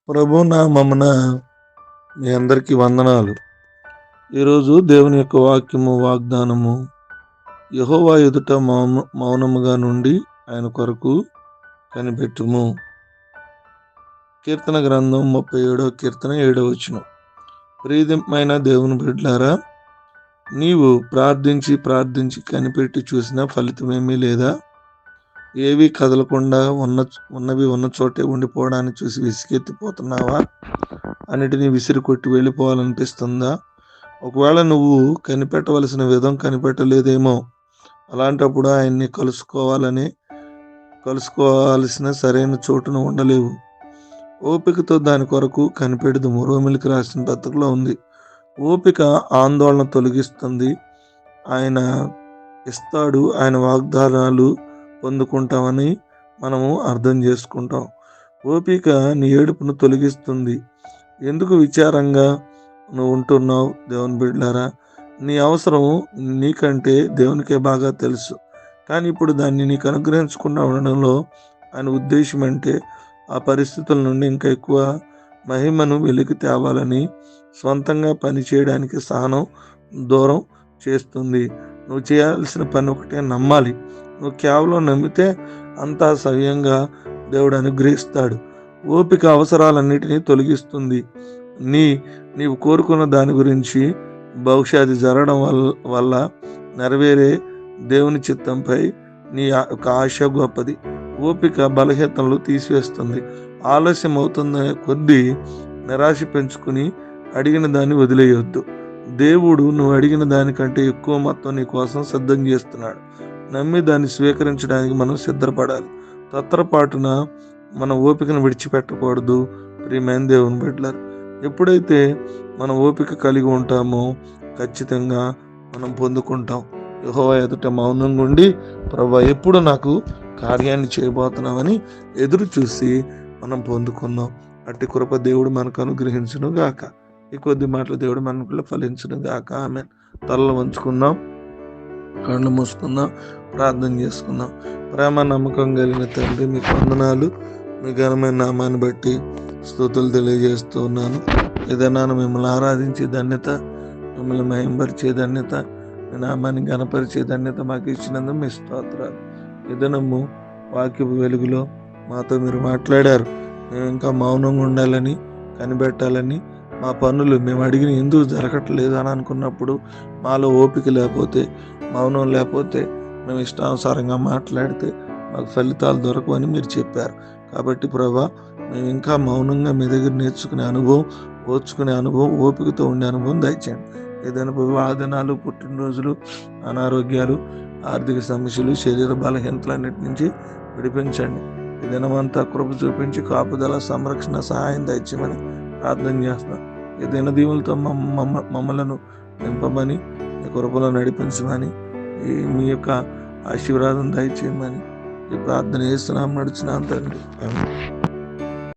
ప్రభు నామమున మీ అందరికీ వందనాలు. ఈరోజు దేవుని యొక్క వాక్యము వాగ్దానము, యెహోవా ఎదుట మౌనముగా నుండి ఆయన కొరకు కనిపెట్టుము. కీర్తన గ్రంథం 37వ కీర్తన 7వ వచనం. ప్రియమైన దేవుని బిడ్డలారా, నీవు ప్రార్థించి కనిపెట్టి చూసిన ఫలితమేమీ లేదా? ఏవి కదలకుండా ఉన్నవి ఉన్న చోటే ఉండిపోవడాన్ని చూసి విసిగెత్తిపోతున్నావా? అన్నిటినీ విసిరి కొట్టి వెళ్ళిపోవాలనిపిస్తుందా? ఒకవేళ నువ్వు కనిపెట్టవలసిన విధం కనిపెట్టలేదేమో. అలాంటప్పుడు ఆయన్ని కలుసుకోవాల్సిన సరైన చోటును ఉండలేవు. ఓపికతో దాని కొరకు కనిపెడుదుము. రోమిలికి రాసిన పత్రికలో ఉంది. ఓపిక ఆందోళన తొలగిస్తుంది. ఆయన ఇస్తాడు, ఆయన వాగ్దానాలు పొందుకుంటామని మనము అర్థం చేసుకుంటాం. ఓపిక నీ ఏడుపును తొలగిస్తుంది. ఎందుకు విచారంగా నువ్వు ఉంటున్నావు? దేవుని బిడ్డలారా, నీ అవసరం నీకంటే దేవునికే బాగా తెలుసు. కానీ ఇప్పుడు దాన్ని నీకు అనుగ్రహించకుండా ఉండడంలో ఆయన ఉద్దేశం అంటే ఆ పరిస్థితుల నుండి ఇంకా ఎక్కువ మహిమను వెలికి తేవాలని, సొంతంగా పని చేయడానికి సహనం దూరం చేస్తుంది. నువ్వు చేయాల్సిన పని ఒకటే, నమ్మాలి. నువ్వు కేవలం నమ్మితే అంతా సవ్యంగా దేవుడు అనుగ్రహిస్తాడు. ఓపిక అవసరాలన్నిటినీ తొలగిస్తుంది. నీవు కోరుకున్న దాని గురించి బహుశా అది జరగడం వల్ల నెరవేరే దేవుని చిత్తంపై నీ యొక్క ఆశ గొప్పది. ఓపిక బలహీనతలు తీసివేస్తుంది. ఆలస్యం అవుతున్న కొద్దీ నిరాశ పెంచుకుని అడిగిన దాన్ని వదిలేయొద్దు. దేవుడు నువ్వు అడిగిన దానికంటే ఎక్కువ మొత్తం నీ కోసం సిద్ధం చేస్తున్నాడు. నమ్మి దాన్ని స్వీకరించడానికి మనం సిద్ధపడాలి. తొందరపాటున మన ఓపికను విడిచిపెట్టకూడదు. ప్రియమైన దేవుని బిడ్డలారా, ఎప్పుడైతే మనం ఓపిక కలిగి ఉంటామో ఖచ్చితంగా మనం పొందుకుంటాం. యెహోవా ఎదుట మౌనంగా ఉండి, ప్రభువా ఎప్పుడు నాకు కార్యాన్ని చేయబోతున్నామని ఎదురు చూసి మనం పొందుకుందాం. అట్టి కృప దేవుడు మనకు అనుగ్రహించును గాక. ఈ కొద్ది మాటలు దేవుడు మనకు ఫలించును గాక. ఆమేన్. తలలు వంచుకుందాం, కళ్ళు మూసుకుందాం, ప్రార్థన చేసుకుందాం. ప్రేమ నమ్మకం కలిగిన తండ్రి, మీకు వందనాలు. మీ ఘనమైన నామాన్ని బట్టి స్తుతులు తెలియజేస్తూ ఉన్నాను. ఏదైనా మిమ్మల్ని ఆరాధించే ధన్యత, మిమ్మల్ని మహింపరిచే ధన్యత, మీ నామాన్ని ఘనపరిచే ధన్యత మాకు ఇచ్చినందుకు మీ స్తోత్రాలు. ఏదైనాము వాక్యపు వెలుగులో మాతో మీరు మాట్లాడారు. మేము ఇంకా మౌనంగా ఉండాలని, కనిపెట్టాలని, మా పనులు మేము అడిగిన ఎందుకు జరగట్లేదు అని అనుకున్నప్పుడు, మాలో ఓపిక లేకపోతే, మౌనం లేకపోతే, మేము ఇష్టానుసారంగా మాట్లాడితే మాకు ఫలితాలు దొరకవని మీరు చెప్పారు. కాబట్టి ప్రభా, మేము ఇంకా మౌనంగా మీ దగ్గర నేర్చుకునే అనుభవం, ఓర్చుకునే అనుభవం, ఓపికతో ఉండే అనుభవం దయచేయండి. ఏదైనా వాదనాలు, పుట్టినరోజులు, అనారోగ్యాలు, ఆర్థిక సమస్యలు, శరీర బలహీనతలన్నిటి నుంచి విడిపించండి. ఈ దినమంతా కృప చూపించి కాపుదల, సంరక్షణ, సహాయం దయచేయమని ప్రార్థన చేస్తున్నాం. ఏదైనా దీవులతో మమ్మలను నింపమని, మీ కృపలో నడిపించమని, మీ యొక్క ఆశీర్వాదం దయచేయమని ఈ ప్రార్థన చేస్తున్నాం, నడుచున్నాం తండ్రి.